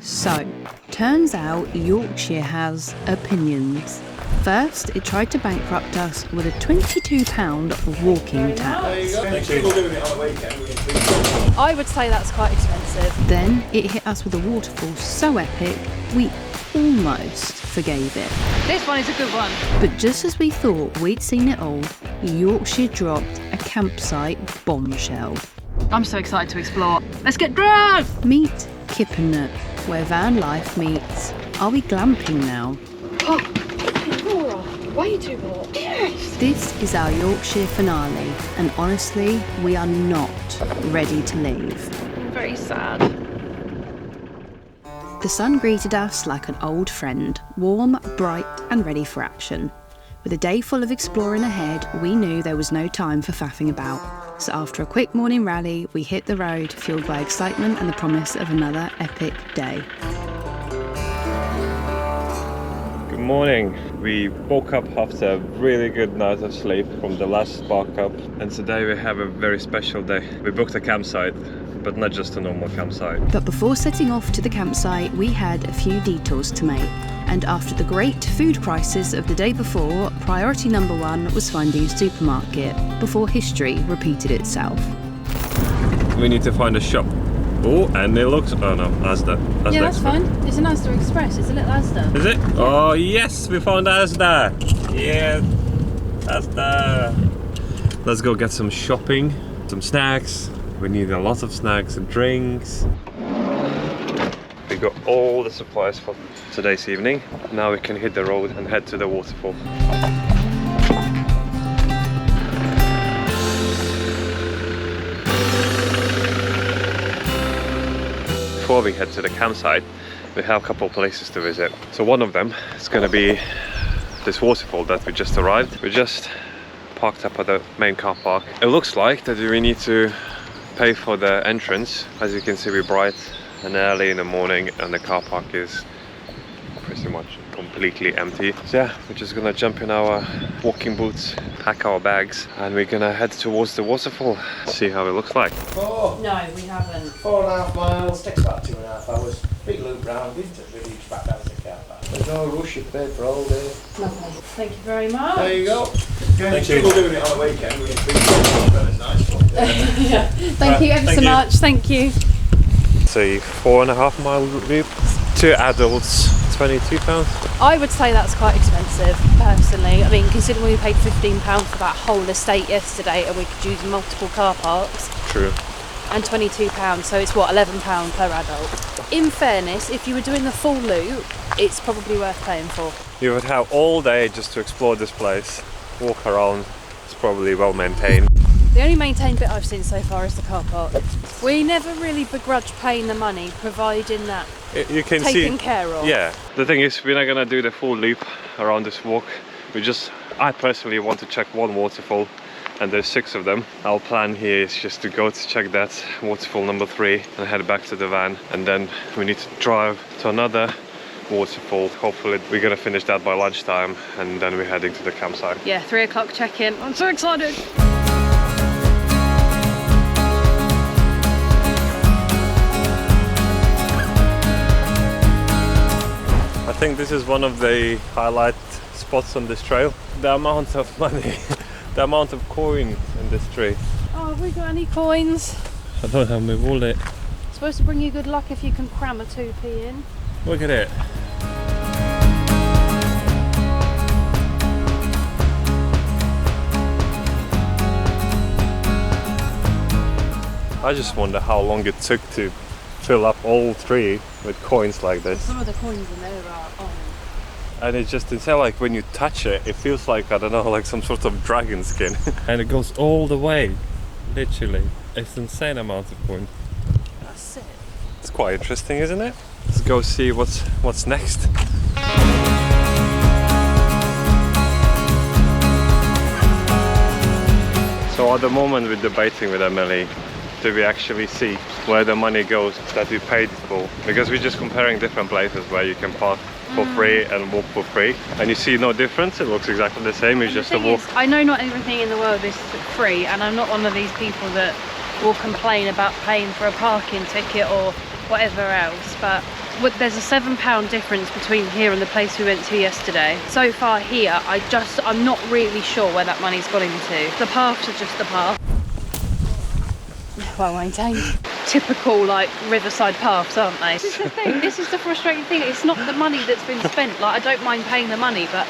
So, turns out Yorkshire has opinions. First, it tried to bankrupt us with a £22 walking tax. I would say that's quite expensive. Then it hit us with a waterfall so epic, we almost forgave it. This one is a good one. But just as we thought we'd seen it all, Yorkshire dropped a campsite bombshell. I'm so excited to explore. Let's get drunk! Meet Kip And Nook, where van life meets, are we glamping now? Oh, Laura, way too hot. Yes! This is our Yorkshire finale, and honestly, we are not ready to leave. I'm very sad. The sun greeted us like an old friend, warm, bright and ready for action. With a day full of exploring ahead, we knew there was no time for faffing about. So after a quick morning rally, we hit the road, fueled by excitement and the promise of another epic day. Good morning. We woke up after a really good night of sleep from the last spark up, and today we have a very special day. We booked a campsite, but not just a normal campsite. But before setting off to the campsite, we had a few detours to make. And after the great food prices of the day before, priority number one was finding a supermarket before history repeated itself. We need to find a shop. Oh, and it looks... oh no, Asda. Asda Yeah, that's Express. fine. It's an Asda Express. It's a little Asda. Is it? Yeah. Oh yes, we found Asda. Yeah, Asda. Let's go get some shopping, some snacks. We need a lot of snacks and drinks. We got all the supplies for today's evening. Now we can hit the road and head to the waterfall. Before we head to the campsite, we have a couple of places to visit. So one of them is going to be this waterfall that we just arrived. We just parked up at the main car park. It looks like that we need to pay for the entrance. As you can see, we're bright and early in the morning and the car park is pretty much completely empty. So yeah, we're just gonna jump in our walking boots, pack our bags, and we're gonna head towards the waterfall, see how it looks like. Oh, No, we haven't. 4.5 miles, takes about 2.5 hours. Big loop round, isn't it? Really, back down to the car park. There's no rush, you've paid for all day. Lovely. Thank you very much. There you go. Thank you. We're doing it on the weekend. We it's nice one. Yeah. Thank you ever Thank so you. much. Thank you. It's a 4.5 mile loop, 2 adults, £22. I would say that's quite expensive, personally. I mean, considering we paid £15 for that whole estate yesterday and we could use multiple car parks, True. and £22, so it's what, £11 per adult. In fairness, if you were doing the full loop, it's probably worth paying for. You would have all day just to explore this place, walk around. It's probably well maintained. The only maintained bit I've seen so far is the car park. We never really begrudge paying the money, providing that You can taken see. care of. Yeah. The thing is, we're not gonna do the full loop around this walk. I personally want to check one waterfall, and there's 6 of them. Our plan here is just to go to check that waterfall number 3 and head back to the van, and then we need to drive to another waterfall. Hopefully we're gonna finish that by lunchtime, and then we're heading to the campsite. Yeah, 3 o'clock check-in. I'm so excited. I think this is one of the highlight spots on this trail. The amount of money, the amount of coins in this tree. Oh, have we got any coins? I don't have my wallet. It's supposed to bring you good luck if you can cram a 2p in. Look at it. I just wonder how long it took to fill up all 3 with coins like this. Some of the coins in there are on. And it's just insane, like when you touch it, it feels like, I don't know, like some sort of dragon skin. And it goes all the way, literally. It's an insane amount of coins. That's it. It's quite interesting, isn't it? Let's go see what's next. So at the moment we're debating with Emily, do we actually see where the money goes that we paid for? Because we're just comparing different places where you can park for free and walk for free, and you see no difference. It looks exactly the same. It's just a walk. I know not everything in the world is free, and I'm not one of these people that will complain about paying for a parking ticket or whatever else, but there's a £7 difference between here and the place we went to yesterday. So far here, I'm not really sure where that money's gone into. The paths are just the path. Well maintained. Typical like riverside paths, aren't they? This is the thing, this is the frustrating thing. It's not the money that's been spent. Like, I don't mind paying the money, but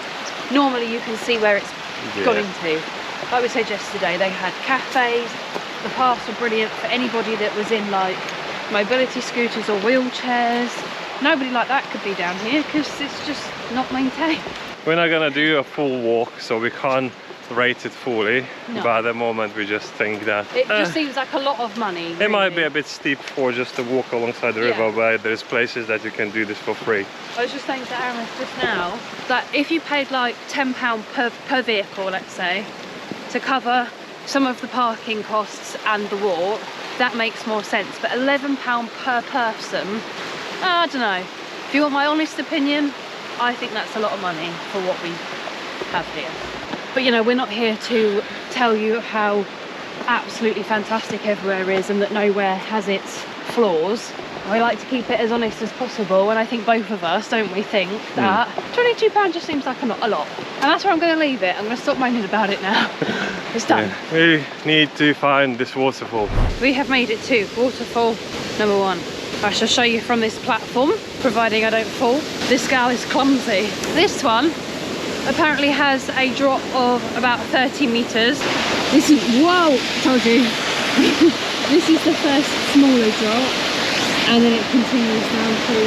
normally you can see where it's gone into. Like we said yesterday, they had cafes, the paths were brilliant for anybody that was in like mobility scooters or wheelchairs. Nobody like that could be down here because it's just not maintained. We're not gonna do a full walk, so we can't rate it fully, no. But at the moment we just think that it just seems like a lot of money. It might be a bit steep for just to walk alongside the river, but there's places that you can do this for free. I was just saying to Aaron just now that if you paid like £10 per vehicle, let's say, to cover some of the parking costs and the walk, that makes more sense. But £11 per person, I don't know. If you want my honest opinion, I think that's a lot of money for what we have here. But you know, we're not here to tell you how absolutely fantastic everywhere is and that nowhere has its flaws. We like to keep it as honest as possible, and I think both of us, don't we, think that £22 just seems like a lot. And that's where I'm going to leave it. I'm going to stop moaning about it now. It's done. Yeah, we need to find this waterfall. We have made it to waterfall number 1. I shall show you from this platform, providing I don't fall. This gal is clumsy. This one apparently has a drop of about 30 meters. This is, whoa, told you. This is the first smaller drop, and then it continues down to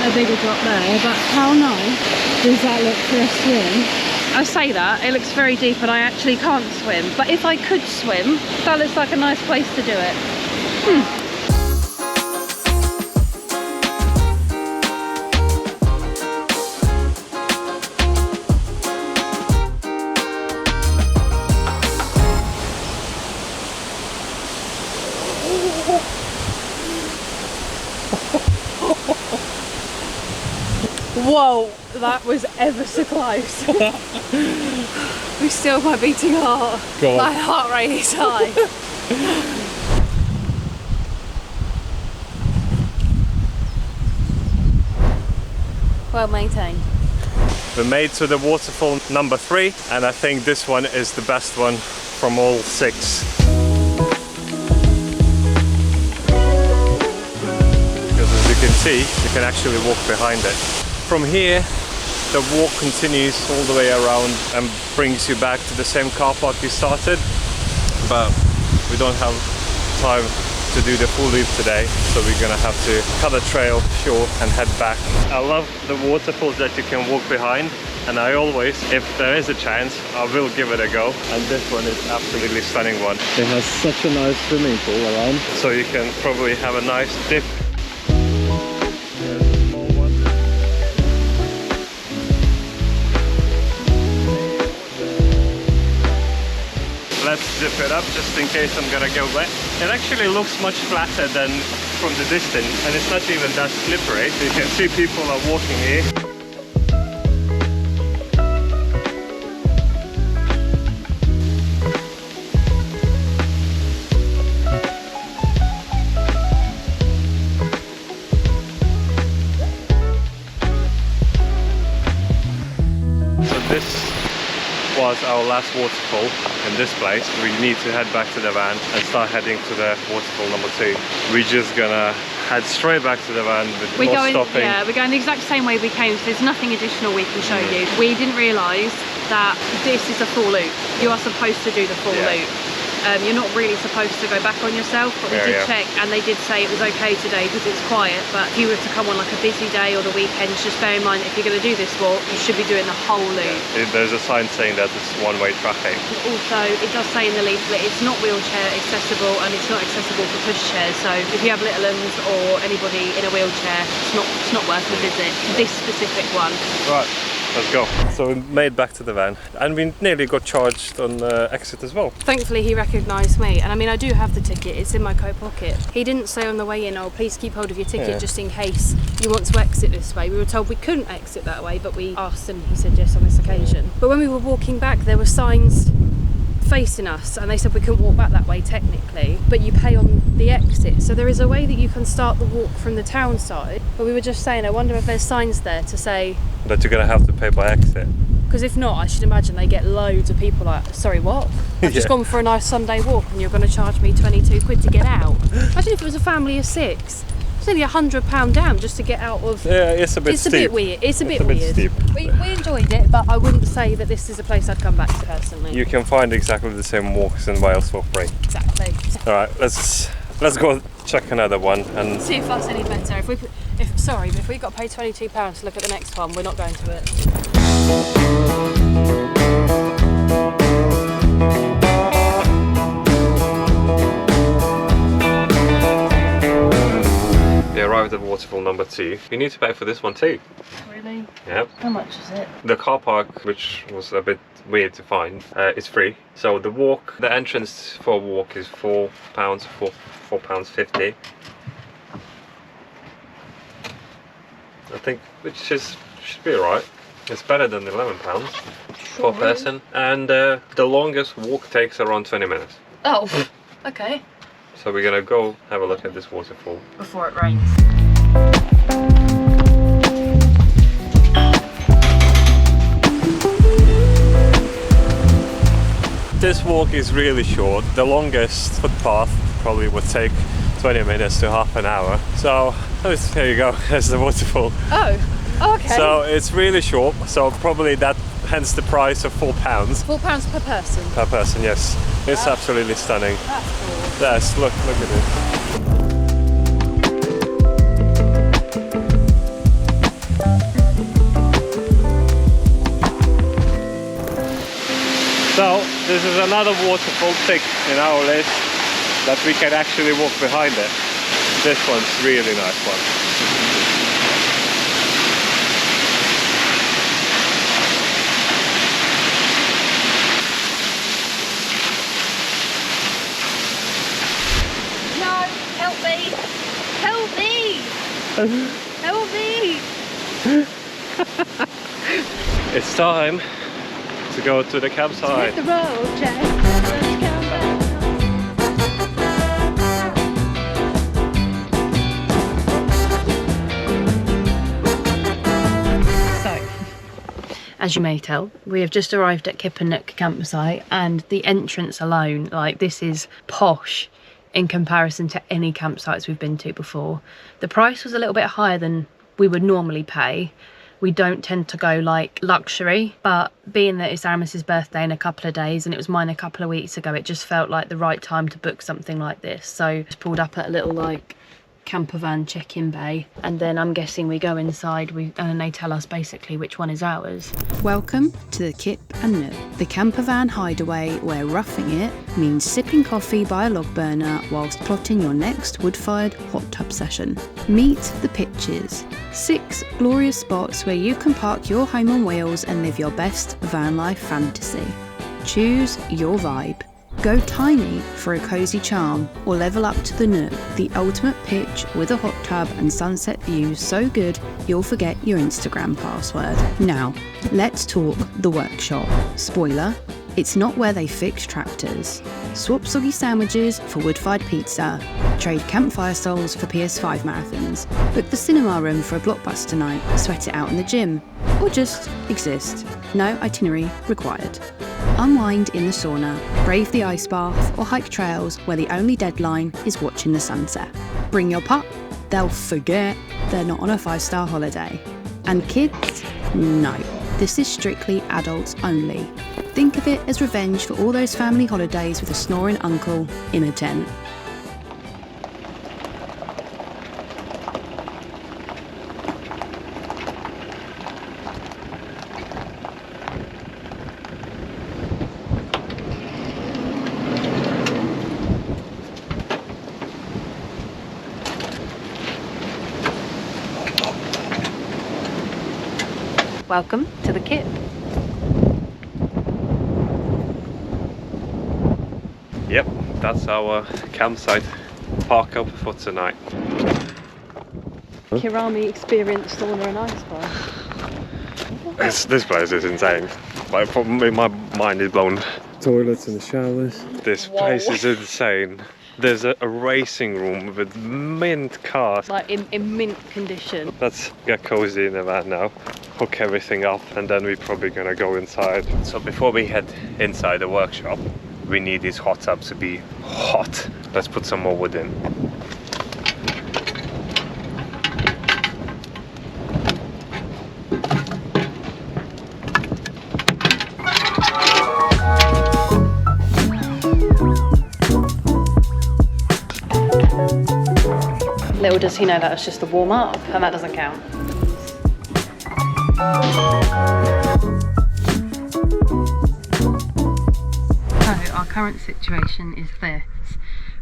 a bigger drop there. But how nice does that look for a swim? I say that, it looks very deep and I actually can't swim, but if I could swim, that looks like a nice place to do it. Whoa, that was ever so close. We still my beating heart. Go on. My heart rate is high. Well maintained. We made to the waterfall number 3, and I think this one is the best one from all 6. Because as you can see, you can actually walk behind it. From here, the walk continues all the way around and brings you back to the same car park you started, but we don't have time to do the full loop today, so we're gonna have to cut the trail short and head back. I love the waterfalls that you can walk behind, and I always, if there is a chance, I will give it a go, and this one is absolutely stunning one. It has such a nice swimming pool around, so you can probably have a nice dip. Let's dip it up just in case I'm gonna go wet. It actually looks much flatter than from the distance, and it's not even that slippery. You can see people are walking here. So this was our last waterfall in this place. We need to head back to the van and start heading to the waterfall number 2. We're just gonna head straight back to the van with no stopping. Yeah, we're going the exact same way we came, so there's nothing additional we can show you. We didn't realise that this is a full loop. You are supposed to do the full loop. You're not really supposed to go back on yourself, but we did check, and they did say it was okay today because it's quiet, but if you were to come on like a busy day or the weekend, just bear in mind if you're going to do this walk, you should be doing the whole loop. There's a sign saying that it's one-way traffic. Also, it does say in the leaflet it's not wheelchair accessible, and it's not accessible for pushchairs, so if you have little ones or anybody in a wheelchair, it's not worth a visit. This specific one. Right. Let's go. So we made back to the van, and we nearly got charged on the exit as well. Thankfully he recognised me, and I mean I do have the ticket, it's in my coat pocket. He didn't say on the way in, oh please keep hold of your ticket just in case you want to exit this way. We were told we couldn't exit that way, but we asked and he said yes on this occasion. But when we were walking back there were signs facing us, and they said we couldn't walk back that way technically, but you pay on the exit. So there is a way that you can start the walk from the town side. But we were just saying, I wonder if there's signs there to say that you're gonna have to pay by exit. Because if not, I should imagine they get loads of people like, sorry, what? I've just gone for a nice Sunday walk and you're going to charge me 22 quid to get out. Imagine if it was a family of 6. It's nearly £100 down just to get out of... Yeah, it's a bit steep. It's a bit weird. It's a bit weird. Steep. We enjoyed it, but I wouldn't say that this is a place I'd come back to personally. You can find exactly the same walks in Wales for free. Exactly. Alright, let's go check another one and see if that's any better. If we've got to pay £22 to look at the next one, we're not going to it. we arrived at waterfall number 2. You need to pay for this one too. Really? Yeah. How much is it? The car park, which was a bit weird to find, is free. So the entrance for a walk is £4, £4.50. I think, which should be alright. It's better than £11 per person, and the longest walk takes around 20 minutes. Oh, okay. So we're gonna go have a look at this waterfall Before it rains. This walk is really short. The longest footpath probably would take 20 minutes to half an hour. So there you go, there's the waterfall. Oh, okay. So it's really short, so probably hence the price of £4. £4 per person? Per person, yes. It's absolutely stunning. That's cool. Yes, look at it. So this is another waterfall tick in our list that we can actually walk behind it. This one's really nice one. Help me! It's time to go to the campsite. Hit the road, Jack. Let's come back. So, as you may tell, we have just arrived at Kip And Nook Campsite, and the entrance alone, like, this is posh in comparison to any campsites we've been to before. The price was a little bit higher than we would normally pay. We don't tend to go like luxury, but being that it's Aramis's birthday in a couple of days and it was mine a couple of weeks ago, it just felt like the right time to book something like this. So just pulled up at a little like camper van check-in bay, and then I'm guessing we go inside and they tell us basically which one is ours. Welcome to the Kip And Nook, the camper van hideaway where roughing it means sipping coffee by a log burner whilst plotting your next wood-fired hot tub session. Meet the pitches, 6 glorious spots where you can park your home on wheels and live your best van life fantasy. Choose your vibe. Go tiny for a cosy charm, or level up to the Nook, the ultimate pitch with a hot tub and sunset views so good you'll forget your Instagram password. Now, let's talk the workshop. Spoiler, it's not where they fix tractors. Swap soggy sandwiches for wood-fired pizza. Trade campfire souls for PS5 marathons. Book the cinema room for a blockbuster night. Sweat it out in the gym. Or just exist. No itinerary required. Unwind in the sauna, brave the ice bath, or hike trails where the only deadline is watching the sunset. Bring your pup, they'll forget they're not on a 5-star holiday. And kids? No, this is strictly adults only. Think of it as revenge for all those family holidays with a snoring uncle in a tent. Welcome to the Kip. Yep, that's our campsite park up for tonight. Kirami experienced sauna and ice bath. This place is insane. Like, for me, my mind is blown. Toilets and showers. This place is insane. There's a racing room with mint cars. Like in mint condition. Let's get cozy in the van now, hook everything up, and then we're probably gonna go inside. So before we head inside the workshop, we need these hot tubs to be hot. Let's put some more wood in. Little does he know that it's just a warm up, and that doesn't count. So our current situation is this.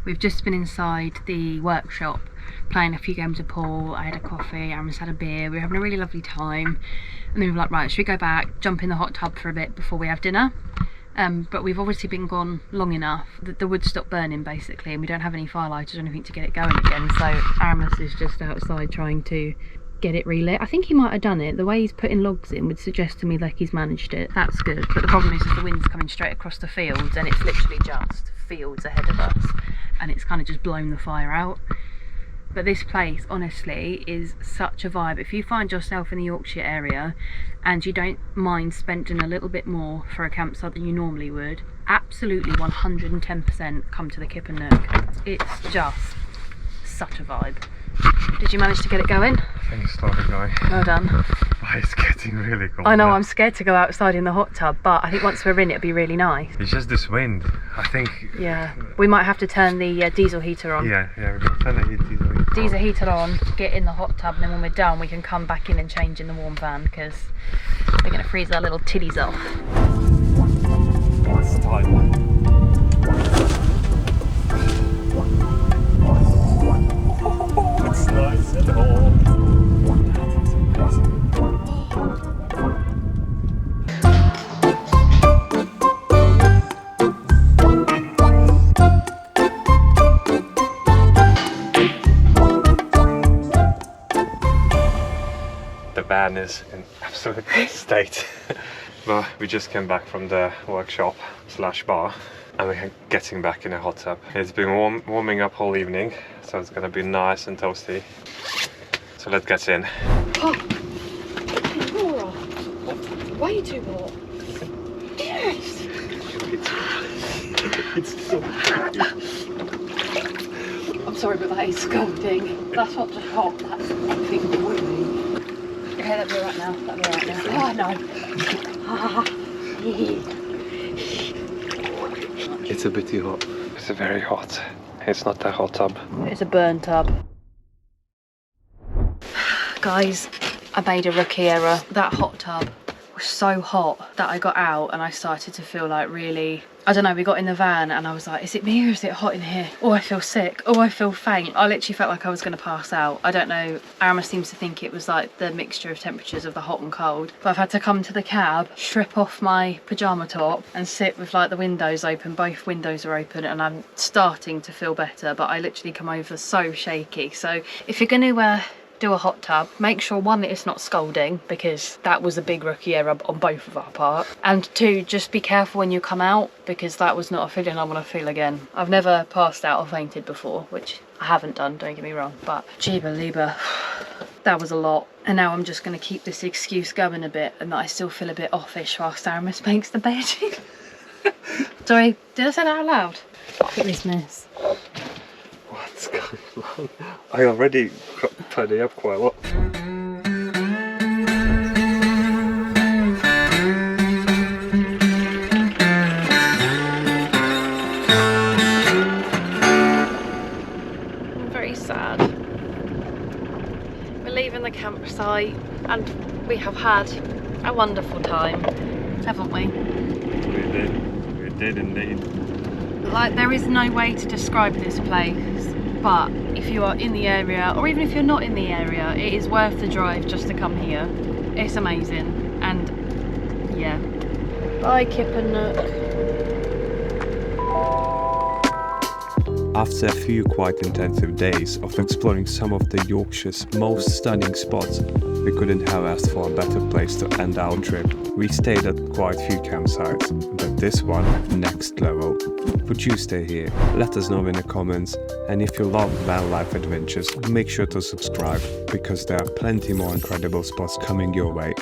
We've just been inside the workshop playing a few games of pool. I had a coffee, Aaron's had a beer, we were having a really lovely time. And then we were like, right, should we go back, jump in the hot tub for a bit before we have dinner? But we've obviously been gone long enough that the wood stopped burning basically, and we don't have any firelighters or anything to get it going again. So Aramis is just outside trying to get it relit. I think he might have done it. The way he's putting logs in would suggest to me like he's managed it. That's good. But the problem is the wind's coming straight across the fields, and it's literally just fields ahead of us, and it's kind of just blown the fire out. But this place honestly is such a vibe. If you find yourself in the Yorkshire area and you don't mind spending a little bit more for a campsite than you normally would, absolutely 110% come to the Kip And Nook. It's just such a vibe. Did you manage to get it going? Things started going. Well done. It's getting really cold. I know, now. I'm scared to go outside in the hot tub, but I think once we're in it'll be really nice. It's just this wind, I think. Yeah, we might have to turn the diesel heater on. Yeah, we're gonna turn the Diesel heater on, get in the hot tub, and then when we're done we can come back in and change in the warm van, because we're going to freeze our little titties off. It's time. It's nice and hot. The van is in absolute state. But we just came back from the workshop / bar, and we're getting back in a hot tub. It's been warming up all evening, so it's gonna be nice and toasty. So let's get in. Oh, Laura, way too hot. Yes. It's so I'm sorry, but that is scalding. That's not just hot, that's epic boiling. Okay, that'll be alright now. That'll be alright now. Oh no. It's a bit too hot. It's very hot. It's not a hot tub. It's a burn tub. Guys, I made a rookie error. That hot tub was so hot that I got out and I started to feel like really, I don't know, we got in the van and I was like, is it me or is it hot in here? Oh, I feel sick. Oh, I feel faint. I literally felt like I was going to pass out. I don't know, Aramis seems to think it was like the mixture of temperatures of the hot and cold. But I've had to come to the cab, strip off my pyjama top and sit with like the windows open. Both windows are open and I'm starting to feel better, but I literally come over so shaky. So if you're going to do a hot tub, make sure one, that it's not scalding, because that was a big rookie error on both of our part, and two, just be careful when you come out, because that was not a feeling I want to feel again. I've never passed out or fainted before, which I haven't done, don't get me wrong, but jeeba liba, that was a lot. And now I'm just going to keep this excuse going a bit, and that I still feel a bit offish whilst Aramis makes the bed. Sorry, did I say that out loud? Look at this mess. What's going on? I already got tidy up quite a lot. I'm very sad. We're leaving the campsite and we have had a wonderful time, haven't we? We did indeed. Like, there is no way to describe this place, but if you are in the area, or even if you're not in the area, it is worth the drive just to come here. It's amazing, and yeah. Bye, Kip and Nook. After a few quite intensive days of exploring some of the Yorkshire's most stunning spots, we couldn't have asked for a better place to end our trip. We stayed at quite a few campsites, but this one, next level. Would you stay here? Let us know in the comments, and if you love van life adventures, make sure to subscribe, because there are plenty more incredible spots coming your way.